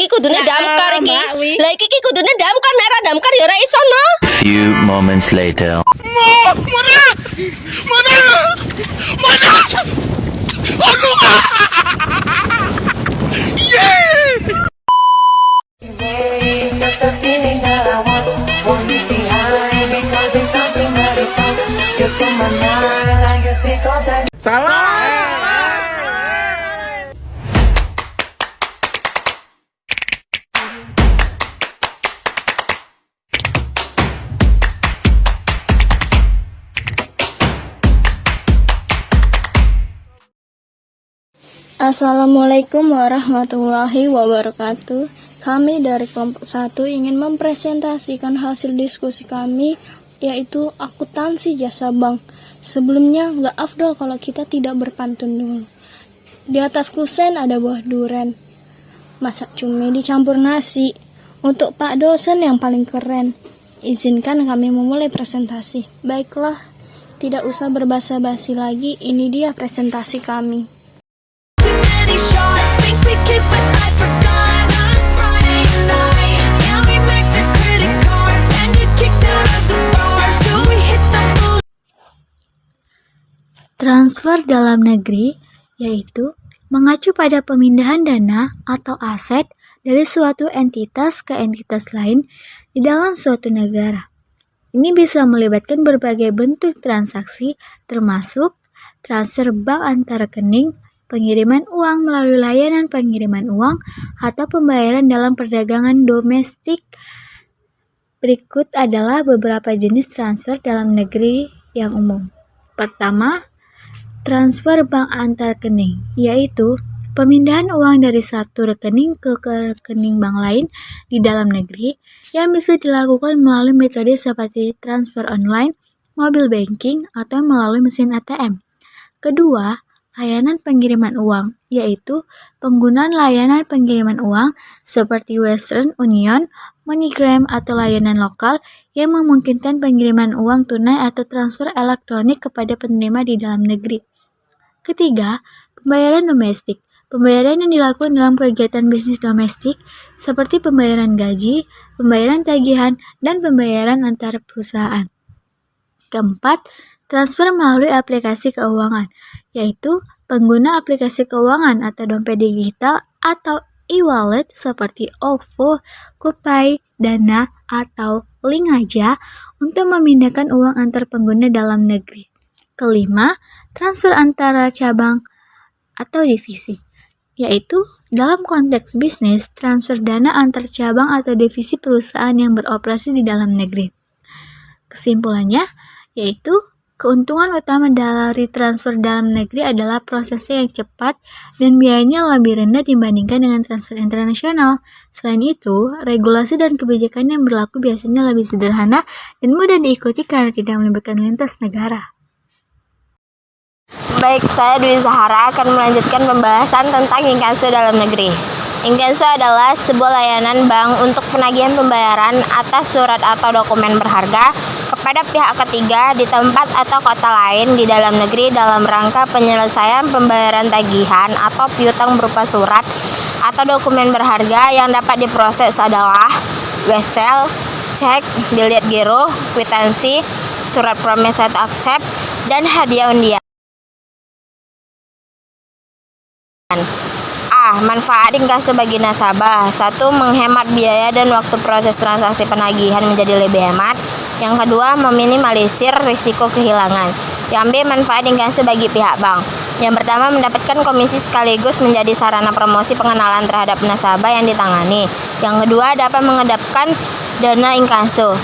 iki kudune damkar iki. Lah iki kudune damkar nek ora damkar ya ora iso no. Few moments later. Assalamualaikum warahmatullahi wabarakatuh. Kami dari kelompok 1 ingin mempresentasikan hasil diskusi kami, yaitu akuntansi jasa bank. Sebelumnya nggak afdol kalau kita tidak berpantun dulu. Di atas kusen ada buah duren, masak cumi dicampur nasi. Untuk Pak dosen yang paling keren, izinkan kami memulai presentasi. Baiklah, tidak usah berbasa-basi lagi, ini dia presentasi kami. Transfer dalam negeri yaitu mengacu pada pemindahan dana atau aset dari suatu entitas ke entitas lain di dalam suatu negara. Ini bisa melibatkan berbagai bentuk transaksi termasuk transfer bank antar rekening, pengiriman uang melalui layanan pengiriman uang, atau pembayaran dalam perdagangan domestik. Berikut adalah beberapa jenis transfer dalam negeri yang umum. Pertama, transfer bank antar rekening, yaitu pemindahan uang dari satu rekening ke rekening bank lain di dalam negeri yang bisa dilakukan melalui metode seperti transfer online, mobile banking, atau melalui mesin ATM. Kedua, layanan pengiriman uang, yaitu penggunaan layanan pengiriman uang seperti Western Union, MoneyGram, atau layanan lokal yang memungkinkan pengiriman uang tunai atau transfer elektronik kepada penerima di dalam negeri. Ketiga, pembayaran domestik. Pembayaran yang dilakukan dalam kegiatan bisnis domestik seperti pembayaran gaji, pembayaran tagihan, dan pembayaran antar perusahaan. Keempat, transfer melalui aplikasi keuangan, yaitu pengguna aplikasi keuangan atau dompet digital atau e-wallet seperti OVO, Kupay, Dana, atau Link Aja untuk memindahkan uang antar pengguna dalam negeri. Kelima, transfer antara cabang atau divisi, yaitu dalam konteks bisnis, transfer dana antar cabang atau divisi perusahaan yang beroperasi di dalam negeri. Kesimpulannya, yaitu keuntungan utama dari transfer dalam negeri adalah prosesnya yang cepat dan biayanya lebih rendah dibandingkan dengan transfer internasional. Selain itu, regulasi dan kebijakan yang berlaku biasanya lebih sederhana dan mudah diikuti karena tidak melibatkan lintas negara. Baik, saya Dwi Zahara akan melanjutkan pembahasan tentang inkasu dalam negeri. Inkasu adalah sebuah layanan bank untuk penagihan pembayaran atas surat atau dokumen berharga kepada pihak ketiga di tempat atau kota lain di dalam negeri dalam rangka penyelesaian pembayaran tagihan atau piutang berupa surat atau dokumen berharga yang dapat diproses adalah wesel, cek, dilihat giro, kwitansi, surat promise to accept, dan hadiah undian. Manfaat inkasu bagi nasabah. 1. Menghemat biaya dan waktu proses transaksi penagihan menjadi lebih hemat. Yang kedua, meminimalisir risiko kehilangan. Yang B. Manfaat inkasu bagi pihak bank. Yang pertama, mendapatkan komisi sekaligus menjadi sarana promosi pengenalan terhadap nasabah yang ditangani. Yang kedua, dapat mengedapkan dana inkasu.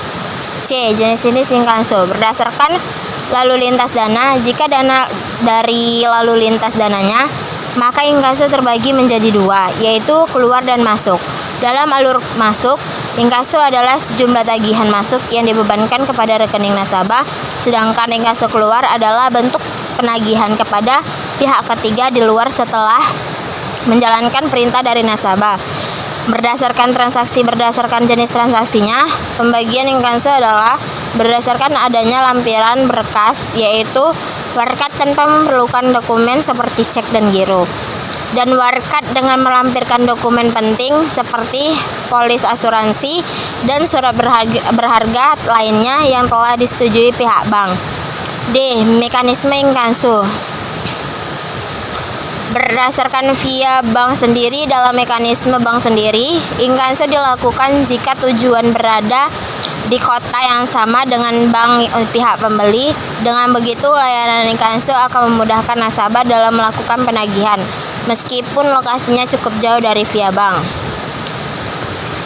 C. Jenis-jenis inkasu berdasarkan lalu lintas dana. Jika dana dari lalu lintas dananya, maka inkasu terbagi menjadi dua, yaitu keluar dan masuk. Dalam alur masuk, inkasu adalah sejumlah tagihan masuk yang dibebankan kepada rekening nasabah, sedangkan inkasu keluar adalah bentuk penagihan kepada pihak ketiga di luar setelah menjalankan perintah dari nasabah. Berdasarkan transaksi berdasarkan jenis transaksinya, pembagian inkasu adalah berdasarkan adanya lampiran berkas, yaitu berkat tanpa memerlukan dokumen seperti cek dan giro. dan warkat dengan melampirkan dokumen penting seperti polis asuransi dan surat berharga lainnya yang telah disetujui pihak bank. D. Mekanisme inkansu. Berdasarkan via bank sendiri. Dalam mekanisme bank sendiri, inkansu dilakukan jika tujuan berada di kota yang sama dengan bank pihak pembeli. Dengan begitu, layanan inkansu akan memudahkan nasabah dalam melakukan penagihan, meskipun lokasinya cukup jauh dari via bank.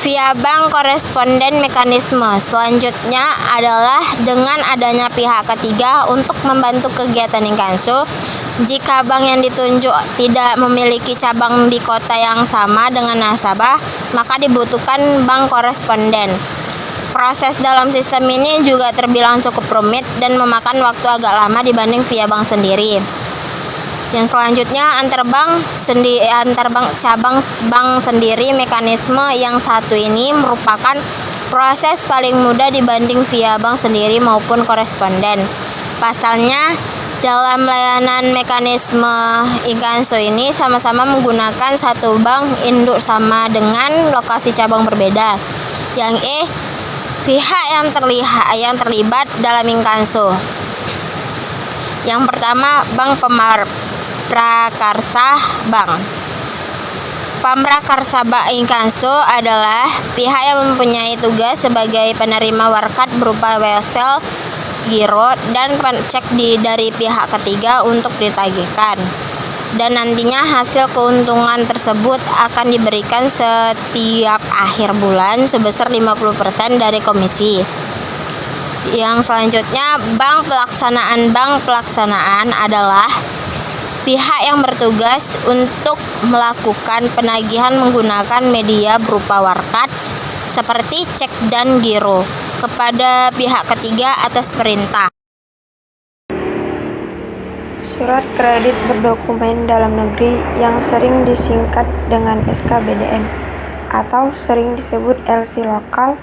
Via bank koresponden. Mekanisme selanjutnya adalah dengan adanya pihak ketiga untuk membantu kegiatan inkansu. Jika bank yang ditunjuk tidak memiliki cabang di kota yang sama dengan nasabah, maka dibutuhkan bank koresponden. Proses dalam sistem ini juga terbilang cukup rumit dan memakan waktu agak lama dibanding via bank sendiri. Yang selanjutnya antar bank cabang bank sendiri. Mekanisme yang satu ini merupakan proses paling mudah dibanding via bank sendiri maupun koresponden. Pasalnya, dalam layanan mekanisme inkansu ini sama-sama menggunakan satu bank induk sama dengan lokasi cabang berbeda. Yang E, pihak yang terlibat dalam inkansu. Yang pertama, bank Pamrakarsa Bank. Pamrakarsa Bank inkansu adalah pihak yang mempunyai tugas sebagai penerima warkat berupa wesel, giro, dan cek dari pihak ketiga untuk ditagihkan, dan nantinya hasil keuntungan tersebut akan diberikan setiap akhir bulan sebesar 50% dari komisi. Yang selanjutnya, bank pelaksanaan. Bank pelaksanaan adalah pihak yang bertugas untuk melakukan penagihan menggunakan media berupa warkat seperti cek dan giro kepada pihak ketiga atas perintah. Surat kredit berdokumen dalam negeri yang sering disingkat dengan SKBDN atau sering disebut LC lokal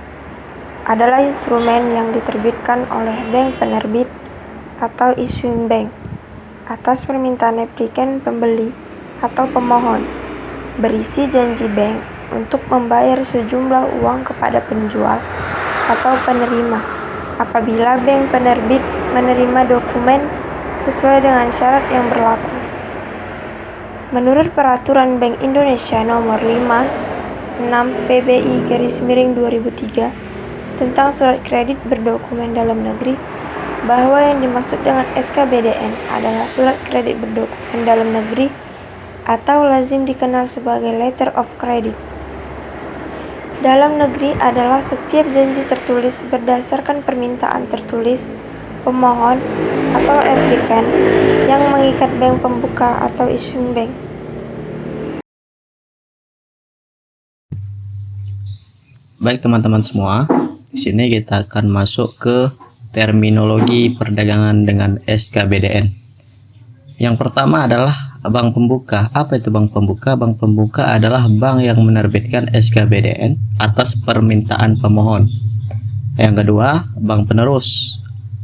adalah instrumen yang diterbitkan oleh bank penerbit atau issuing bank atas permintaan applicant pembeli atau pemohon, berisi janji bank untuk membayar sejumlah uang kepada penjual atau penerima apabila bank penerbit menerima dokumen sesuai dengan syarat yang berlaku. Menurut Peraturan Bank Indonesia Nomor 56 PBI/2003 tentang surat kredit berdokumen dalam negeri, bahwa yang dimaksud dengan SKBDN adalah surat kredit berdokumen dalam negeri atau lazim dikenal sebagai letter of credit. Dalam negeri adalah setiap janji tertulis berdasarkan permintaan tertulis pemohon atau applicant yang mengikat bank pembuka atau issuing bank. Baik teman-teman semua, di sini kita akan masuk ke terminologi perdagangan dengan SKBDN. Yang pertama adalah bank pembuka. Apa itu bank pembuka? Bank pembuka adalah bank yang menerbitkan SKBDN atas permintaan pemohon. Yang kedua, bank penerus.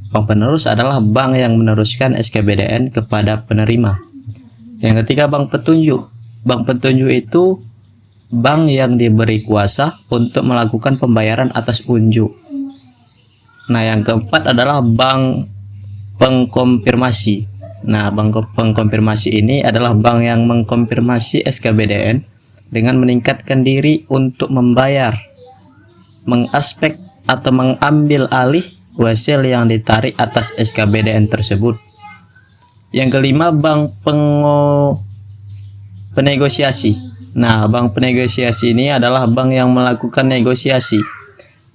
Bank penerus adalah bank yang meneruskan SKBDN kepada penerima. Yang ketiga, bank petunjuk. Bank petunjuk itu bank yang diberi kuasa untuk melakukan pembayaran atas unjuk. Nah, yang keempat adalah bank pengkonfirmasi. Nah, bank pengkonfirmasi ini adalah bank yang mengkonfirmasi SKBDN dengan meningkatkan diri untuk membayar, mengaspek atau mengambil alih hasil yang ditarik atas SKBDN tersebut. Yang kelima, bank penegosiasi. Nah, bank penegosiasi ini adalah bank yang melakukan negosiasi.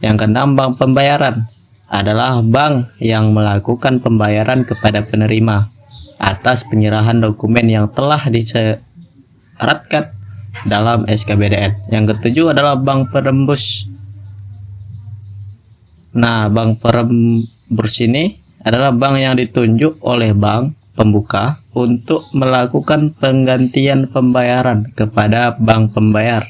Yang keenam, bank pembayaran adalah bank yang melakukan pembayaran kepada penerima atas penyerahan dokumen yang telah disyaratkan dalam SKBDN. Yang ketujuh adalah bank perembus. Nah, bank perembus ini adalah bank yang ditunjuk oleh bank pembuka untuk melakukan penggantian pembayaran kepada bank pembayar.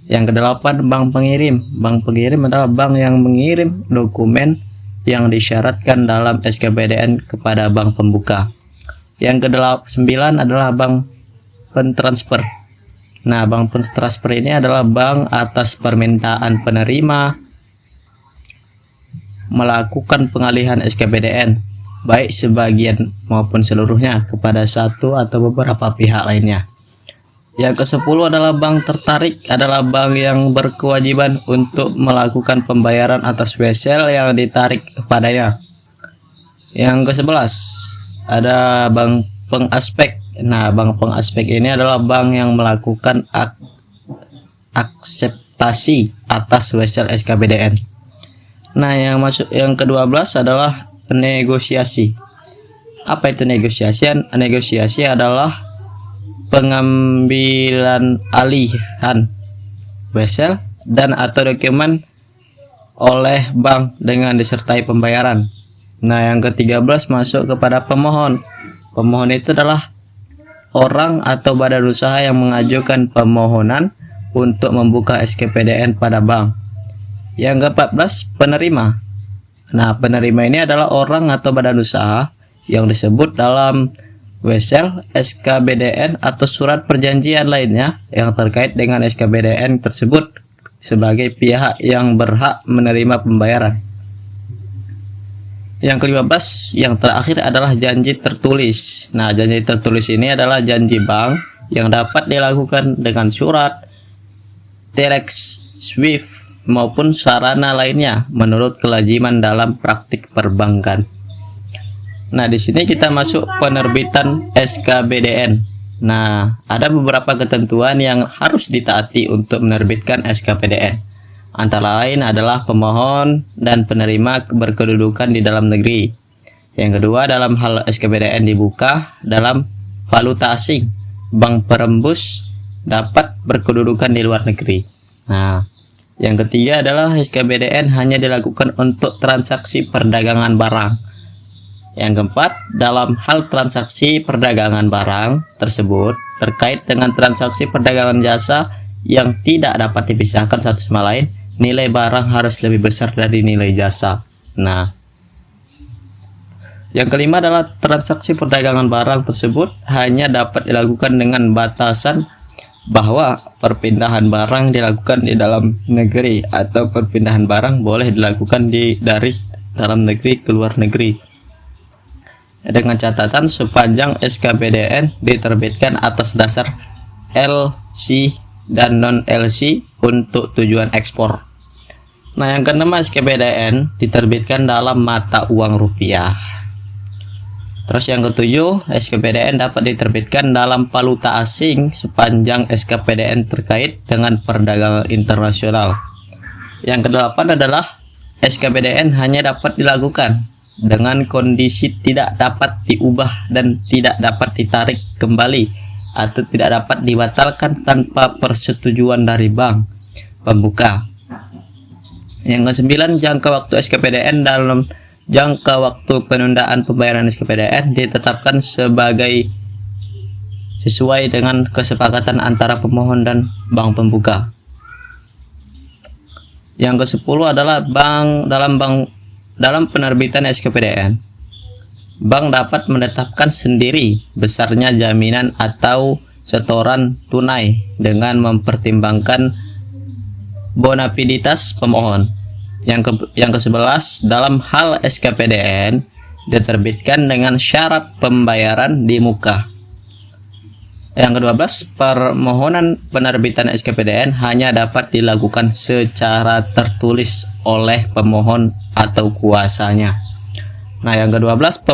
Yang kedelapan, bank pengirim. Bank pengirim adalah bank yang mengirim dokumen yang disyaratkan dalam SKBDN kepada bank pembuka. Yang ke-9 adalah bank pentransfer. Nah, bank pentransfer ini adalah bank atas permintaan penerima melakukan pengalihan SKPDN, baik sebagian maupun seluruhnya kepada satu atau beberapa pihak lainnya. Yang ke-10 adalah bank tertarik, adalah bank yang berkewajiban untuk melakukan pembayaran atas wesel yang ditarik kepadanya. Yang ke-11 ada bank pengaspek. Nah, bank pengaspek ini adalah bank yang melakukan akseptasi atas wesel SKPDN. Nah, yang ke-12 adalah negosiasi. Apa itu negosiasi? Negosiasi adalah pengambilan alihan wesel dan atau dokumen oleh bank dengan disertai pembayaran. Nah, yang ke-13 masuk kepada pemohon. Pemohon itu adalah orang atau badan usaha yang mengajukan permohonan untuk membuka SKPDN pada bank. Yang ke-14 penerima. Nah, penerima ini adalah orang atau badan usaha yang disebut dalam wesel, SKBDN atau surat perjanjian lainnya yang terkait dengan SKBDN tersebut sebagai pihak yang berhak menerima pembayaran. Yang ke-15 yang terakhir adalah janji tertulis. Nah, janji tertulis ini adalah janji bank yang dapat dilakukan dengan surat, telex, SWIFT maupun sarana lainnya menurut kelaziman dalam praktik perbankan. Nah, di sini kita masuk penerbitan SKBDN. Nah, ada beberapa ketentuan yang harus ditaati untuk menerbitkan SKPDN. Antara lain adalah pemohon dan penerima berkedudukan di dalam negeri. Yang kedua, dalam hal SKPDN dibuka dalam valuta asing, bank perembus dapat berkedudukan di luar negeri. Nah, yang ketiga adalah SKPDN hanya dilakukan untuk transaksi perdagangan barang. Yang keempat, dalam hal transaksi perdagangan barang tersebut terkait dengan transaksi perdagangan jasa yang tidak dapat dipisahkan satu sama lain, nilai barang harus lebih besar dari nilai jasa. Nah, yang kelima adalah transaksi perdagangan barang tersebut hanya dapat dilakukan dengan batasan bahwa perpindahan barang dilakukan di dalam negeri atau perpindahan barang boleh dilakukan dari dalam negeri ke luar negeri. Dengan catatan sepanjang SKPDN diterbitkan atas dasar LC dan non-LC untuk tujuan ekspor. Nah, yang keenam, SKPDN diterbitkan dalam mata uang rupiah. Terus yang ketujuh, SKPDN dapat diterbitkan dalam valuta asing sepanjang SKPDN terkait dengan perdagangan internasional. Yang kedelapan adalah SKPDN hanya dapat dilakukan dengan kondisi tidak dapat diubah dan tidak dapat ditarik kembali atau tidak dapat dibatalkan tanpa persetujuan dari bank pembuka. Yang ke-9, jangka waktu SKPDN dalam jangka waktu penundaan pembayaran SKPDN ditetapkan sesuai dengan kesepakatan antara pemohon dan bank pembuka. Yang ke-10 adalah dalam penerbitan SKPDN, bank dapat menetapkan sendiri besarnya jaminan atau setoran tunai dengan mempertimbangkan bonapiditas pemohon. Yang ke-11, dalam hal SKPDN diterbitkan dengan syarat pembayaran di muka. Yang ke-12, permohonan penerbitan SKPDN hanya dapat dilakukan secara tertulis oleh pemohon atau kuasanya. Nah, yang ke-12,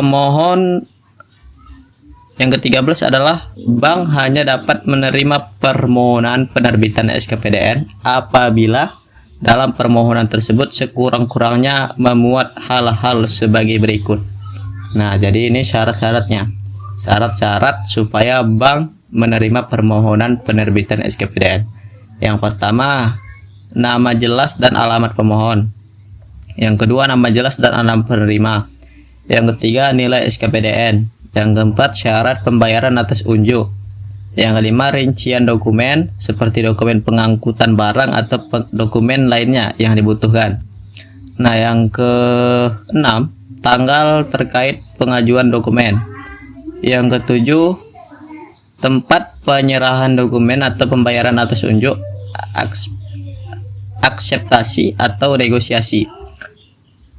yang ke-13 adalah bank hanya dapat menerima permohonan penerbitan SKPDN apabila dalam permohonan tersebut sekurang-kurangnya memuat hal-hal sebagai berikut. Nah, jadi ini syarat-syaratnya. Syarat-syarat supaya bank menerima permohonan penerbitan SKPDN. Yang pertama, nama jelas dan alamat pemohon. Yang kedua, nama jelas dan alamat penerima. Yang ketiga, nilai SKPDN. Yang keempat, syarat pembayaran atas unjuk. Yang kelima, rincian dokumen seperti dokumen pengangkutan barang atau dokumen lainnya yang dibutuhkan. Nah, yang keenam, tanggal terkait pengajuan dokumen. Yang ketujuh, tempat penyerahan dokumen atau pembayaran atas unjuk, akseptasi atau negosiasi.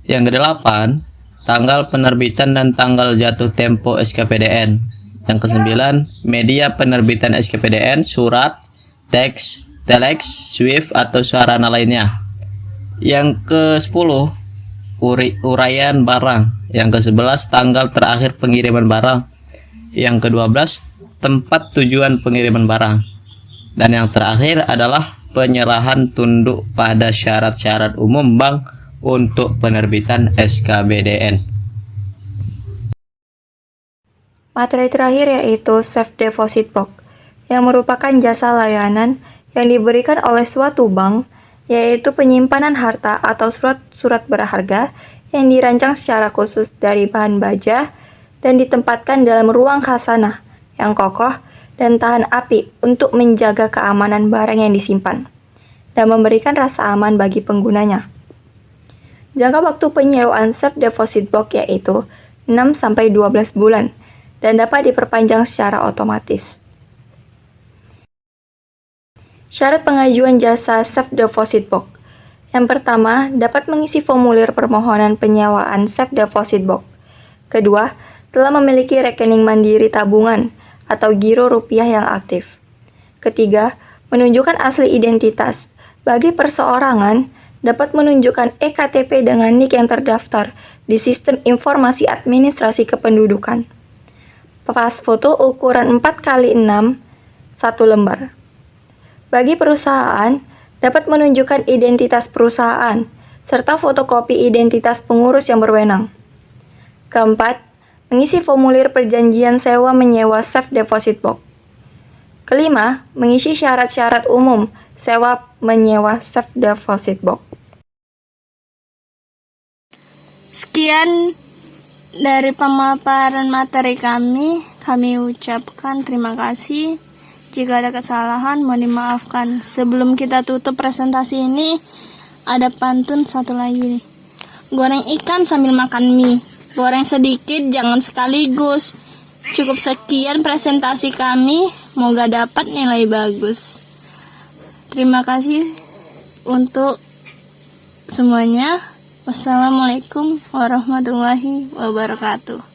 Yang kedelapan, tanggal penerbitan dan tanggal jatuh tempo SKPDN. Yang kesembilan, media penerbitan SKPDN, surat, teks, telex, swift atau sarana lainnya. Yang ke-10, uraian barang. Yang ke-11, tanggal terakhir pengiriman barang. Yang ke-12, tempat tujuan pengiriman barang. Dan yang terakhir adalah penyerahan tunduk pada syarat-syarat umum bank untuk penerbitan SKBDN. Materi terakhir yaitu Safe Deposit Box, yang merupakan jasa layanan yang diberikan oleh suatu bank, yaitu penyimpanan harta atau surat-surat berharga yang dirancang secara khusus dari bahan baja dan ditempatkan dalam ruang khasanah yang kokoh dan tahan api untuk menjaga keamanan barang yang disimpan dan memberikan rasa aman bagi penggunanya. Jangka waktu penyewaan Safe Deposit Box yaitu 6-12 bulan dan dapat diperpanjang secara otomatis. Syarat pengajuan jasa Safe Deposit Box. Yang pertama, dapat mengisi formulir permohonan penyewaan Safe Deposit Box. Kedua, telah memiliki rekening mandiri tabungan atau giro rupiah yang aktif. Ketiga, menunjukkan asli identitas. Bagi perseorangan, dapat menunjukkan EKTP dengan NIK yang terdaftar di Sistem Informasi Administrasi Kependudukan. Pas foto ukuran 4x6, 1 lembar. Bagi perusahaan, dapat menunjukkan identitas perusahaan, serta fotokopi identitas pengurus yang berwenang. Keempat, mengisi formulir perjanjian sewa menyewa Safe Deposit Box. Kelima, mengisi syarat-syarat umum sewa menyewa Safe Deposit Box. Sekian dari pemaparan materi kami ucapkan terima kasih. Jika ada kesalahan, mohon dimaafkan. Sebelum kita tutup presentasi ini, ada pantun satu lagi nih. Goreng ikan sambil makan mie. Goreng sedikit, jangan sekaligus. Cukup sekian presentasi kami, semoga dapat nilai bagus. Terima kasih untuk semuanya. Wassalamualaikum warahmatullahi wabarakatuh.